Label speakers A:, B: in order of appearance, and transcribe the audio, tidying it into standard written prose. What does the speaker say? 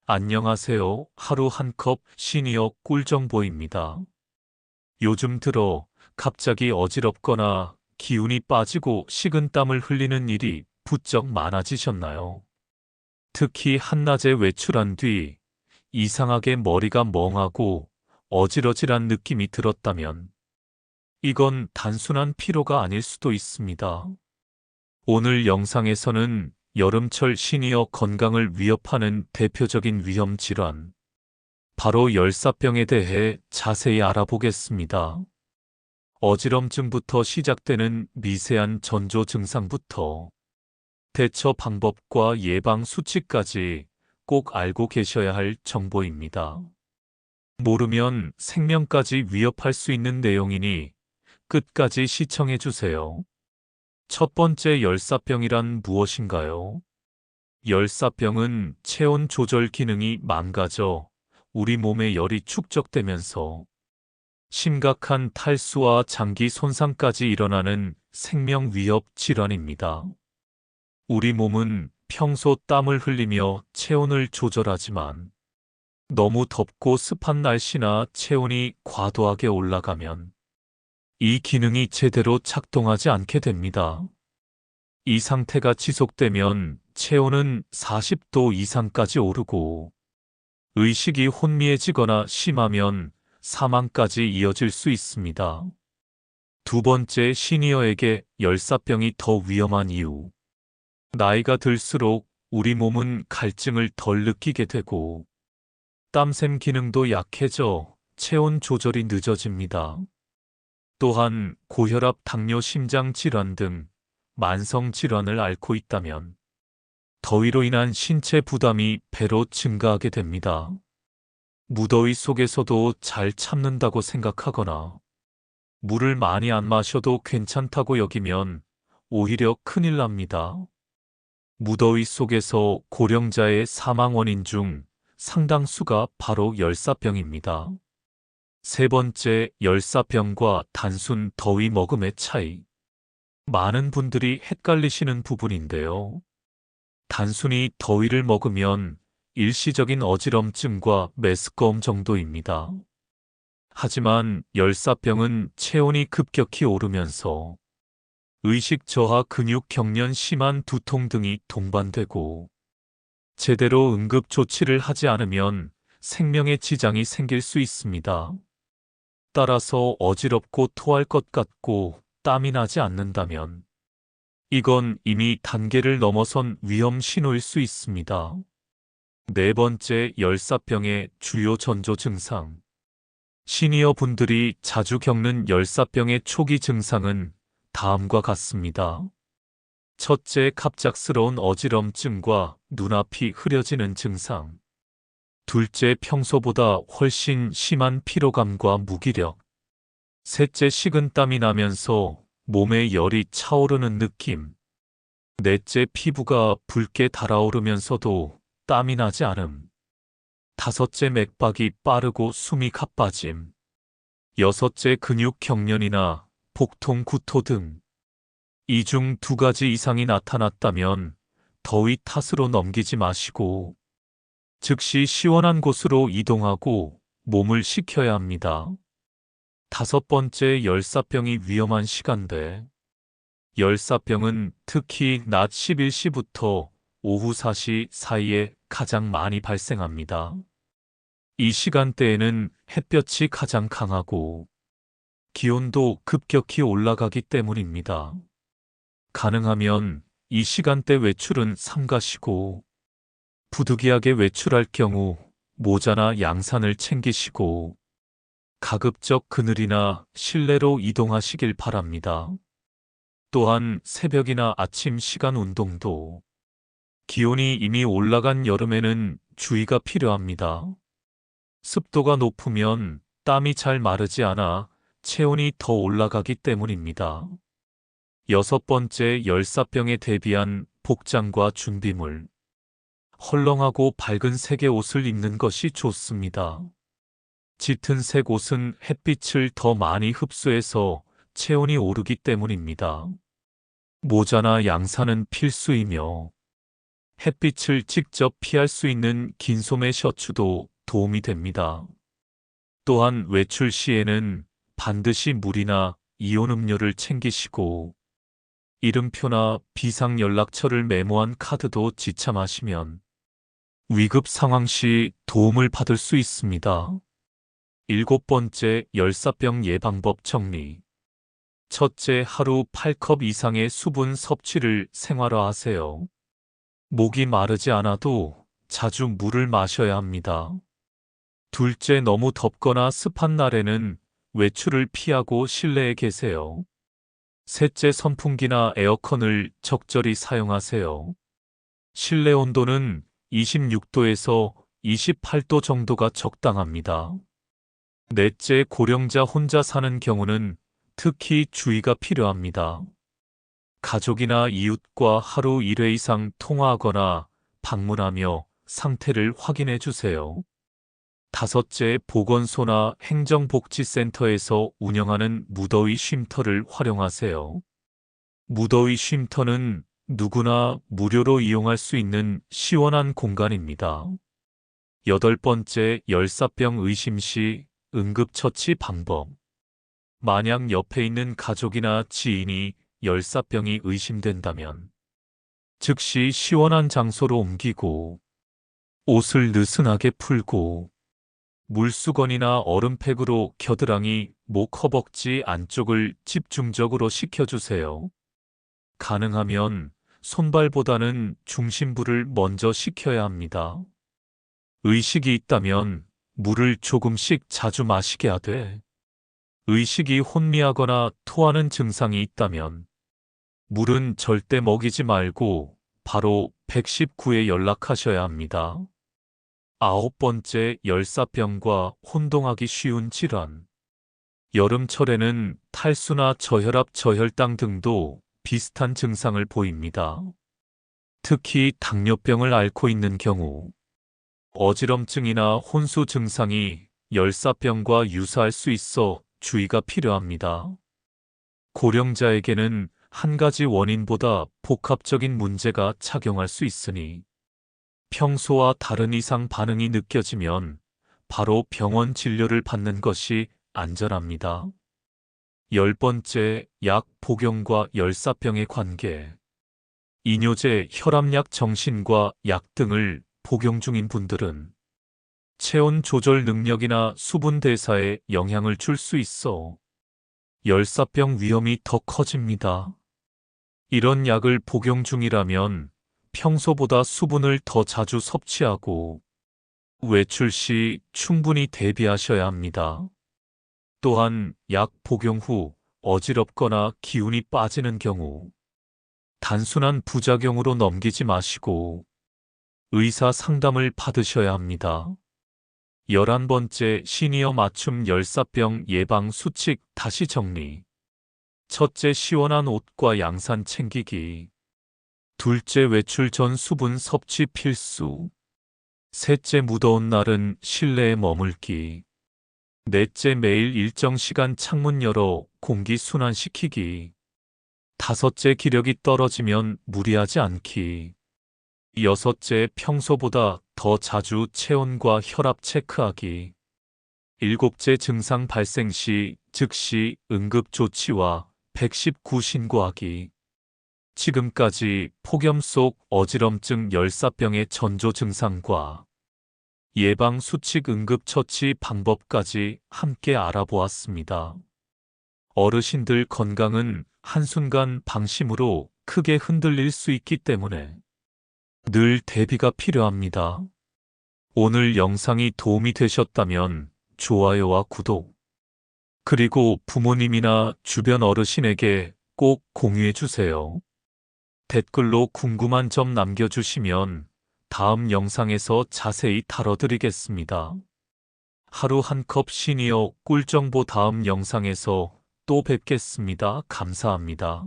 A: 안녕하세요. 하루 한 컵 시니어 꿀정보입니다. 요즘 들어 갑자기 어지럽거나 기운이 빠지고 식은땀을 흘리는 일이 부쩍 많아지셨나요? 특히 한낮에 외출한 뒤 이상하게 머리가 멍하고 어지러질한 느낌이 들었다면 이건 단순한 피로가 아닐 수도 있습니다. 오늘 영상에서는 여름철 시니어 건강을 위협하는 대표적인 위험 질환, 바로 열사병에 대해 자세히 알아보겠습니다. 어지럼증부터 시작되는 미세한 전조 증상부터 대처 방법과 예방 수치까지 꼭 알고 계셔야 할 정보입니다. 모르면 생명까지 위협할 수 있는 내용이니 끝까지 시청해 주세요. 첫 번째, 열사병이란 무엇인가요? 열사병은 체온 조절 기능이 망가져 우리 몸의 열이 축적되면서 심각한 탈수와 장기 손상까지 일어나는 생명 위협 질환입니다. 우리 몸은 평소 땀을 흘리며 체온을 조절하지만 너무 덥고 습한 날씨나 체온이 과도하게 올라가면 이 기능이 제대로 작동하지 않게 됩니다. 이 상태가 지속되면 체온은 40도 이상까지 오르고 의식이 혼미해지거나 심하면 사망까지 이어질 수 있습니다. 두 번째, 시니어에게 열사병이 더 위험한 이유. 나이가 들수록 우리 몸은 갈증을 덜 느끼게 되고 땀샘 기능도 약해져 체온 조절이 늦어집니다. 또한 고혈압, 당뇨, 심장 질환 등 만성 질환을 앓고 있다면 더위로 인한 신체 부담이 배로 증가하게 됩니다. 무더위 속에서도 잘 참는다고 생각하거나 물을 많이 안 마셔도 괜찮다고 여기면 오히려 큰일 납니다. 무더위 속에서 고령자의 사망 원인 중 상당수가 바로 열사병입니다. 세 번째, 열사병과 단순 더위 머금의 차이. 많은 분들이 헷갈리시는 부분인데요. 단순히 더위를 먹으면 일시적인 어지럼증과 메스꺼움 정도입니다. 하지만 열사병은 체온이 급격히 오르면서 의식 저하, 근육 경련, 심한 두통 등이 동반되고 제대로 응급 조치를 하지 않으면 생명에 지장이 생길 수 있습니다. 따라서 어지럽고 토할 것 같고 땀이 나지 않는다면 이건 이미 단계를 넘어선 위험 신호일 수 있습니다. 네 번째, 열사병의 주요 전조 증상. 시니어 분들이 자주 겪는 열사병의 초기 증상은 다음과 같습니다. 첫째, 갑작스러운 어지럼증과 눈앞이 흐려지는 증상. 둘째, 평소보다 훨씬 심한 피로감과 무기력. 셋째, 식은땀이 나면서 몸에 열이 차오르는 느낌. 넷째, 피부가 붉게 달아오르면서도 땀이 나지 않음. 다섯째, 맥박이 빠르고 숨이 가빠짐. 여섯째, 근육 경련이나 복통, 구토 등. 이 중 두 가지 이상이 나타났다면 더위 탓으로 넘기지 마시고 즉시 시원한 곳으로 이동하고 몸을 식혀야 합니다. 다섯 번째, 열사병이 위험한 시간대. 열사병은 특히 낮 11시부터 오후 4시 사이에 가장 많이 발생합니다. 이 시간대에는 햇볕이 가장 강하고 기온도 급격히 올라가기 때문입니다. 가능하면 이 시간대 외출은 삼가시고 부득이하게 외출할 경우 모자나 양산을 챙기시고 가급적 그늘이나 실내로 이동하시길 바랍니다. 또한 새벽이나 아침 시간 운동도 기온이 이미 올라간 여름에는 주의가 필요합니다. 습도가 높으면 땀이 잘 마르지 않아 체온이 더 올라가기 때문입니다. 여섯 번째, 열사병에 대비한 복장과 준비물. 헐렁하고 밝은 색의 옷을 입는 것이 좋습니다. 짙은 색 옷은 햇빛을 더 많이 흡수해서 체온이 오르기 때문입니다. 모자나 양산은 필수이며 햇빛을 직접 피할 수 있는 긴 소매 셔츠도 도움이 됩니다. 또한 외출 시에는 반드시 물이나 이온 음료를 챙기시고 이름표나 비상 연락처를 메모한 카드도 지참하시면 위급 상황 시 도움을 받을 수 있습니다. 7번째, 열사병 예방법 정리. 첫째, 하루 8컵 이상의 수분 섭취를 생활화하세요. 목이 마르지 않아도 자주 물을 마셔야 합니다. 둘째, 너무 덥거나 습한 날에는 외출을 피하고 실내에 계세요. 셋째, 선풍기나 에어컨을 적절히 사용하세요. 실내 온도는 26도에서 28도 정도가 적당합니다. 넷째, 고령자 혼자 사는 경우는 특히 주의가 필요합니다. 가족이나 이웃과 하루 1회 이상 통화하거나 방문하며 상태를 확인해 주세요. 다섯째, 보건소나 행정복지센터에서 운영하는 무더위 쉼터를 활용하세요. 무더위 쉼터는 누구나 무료로 이용할 수 있는 시원한 공간입니다. 8번째, 열사병 의심 시 응급처치 방법. 만약 옆에 있는 가족이나 지인이 열사병이 의심된다면 즉시 시원한 장소로 옮기고 옷을 느슨하게 풀고 물수건이나 얼음팩으로 겨드랑이, 목, 허벅지 안쪽을 집중적으로 식혀주세요. 가능하면 손발보다는 중심부를 먼저 식혀야 합니다. 의식이 있다면 물을 조금씩 자주 마시게 하되 의식이 혼미하거나 토하는 증상이 있다면 물은 절대 먹이지 말고 바로 119에 연락하셔야 합니다. 9번째, 열사병과 혼동하기 쉬운 질환. 여름철에는 탈수나 저혈압, 저혈당 등도 비슷한 증상을 보입니다. 특히 당뇨병을 앓고 있는 경우 어지럼증이나 혼수 증상이 열사병과 유사할 수 있어 주의가 필요합니다. 고령자에게는 한 가지 원인보다 복합적인 문제가 작용할 수 있으니 평소와 다른 이상 반응이 느껴지면 바로 병원 진료를 받는 것이 안전합니다. 10번째, 약 복용과 열사병의 관계. 이뇨제, 혈압약, 정신과 약 등을 복용 중인 분들은 체온 조절 능력이나 수분 대사에 영향을 줄 수 있어 열사병 위험이 더 커집니다. 이런 약을 복용 중이라면 평소보다 수분을 더 자주 섭취하고 외출 시 충분히 대비하셔야 합니다. 또한 약 복용 후 어지럽거나 기운이 빠지는 경우 단순한 부작용으로 넘기지 마시고 의사 상담을 받으셔야 합니다. 11번째, 시니어 맞춤 열사병 예방 수칙 다시 정리. 첫째, 시원한 옷과 양산 챙기기. 둘째, 외출 전 수분 섭취 필수. 셋째, 무더운 날은 실내에 머물기. 넷째, 매일 일정 시간 창문 열어 공기 순환시키기. 다섯째, 기력이 떨어지면 무리하지 않기. 여섯째, 평소보다 더 자주 체온과 혈압 체크하기. 일곱째, 증상 발생 시 즉시 응급조치와 119 신고하기. 지금까지 폭염 속 어지럼증 열사병의 전조 증상과 예방 수칙 응급처치 방법까지 함께 알아보았습니다. 어르신들 건강은 한순간 방심으로 크게 흔들릴 수 있기 때문에 늘 대비가 필요합니다. 오늘 영상이 도움이 되셨다면 좋아요와 구독, 그리고 부모님이나 주변 어르신에게 꼭 공유해 주세요. 댓글로 궁금한 점 남겨주시면 다음 영상에서 자세히 다뤄드리겠습니다. 하루 한 컵 시니어 꿀정보 다음 영상에서 또 뵙겠습니다. 감사합니다.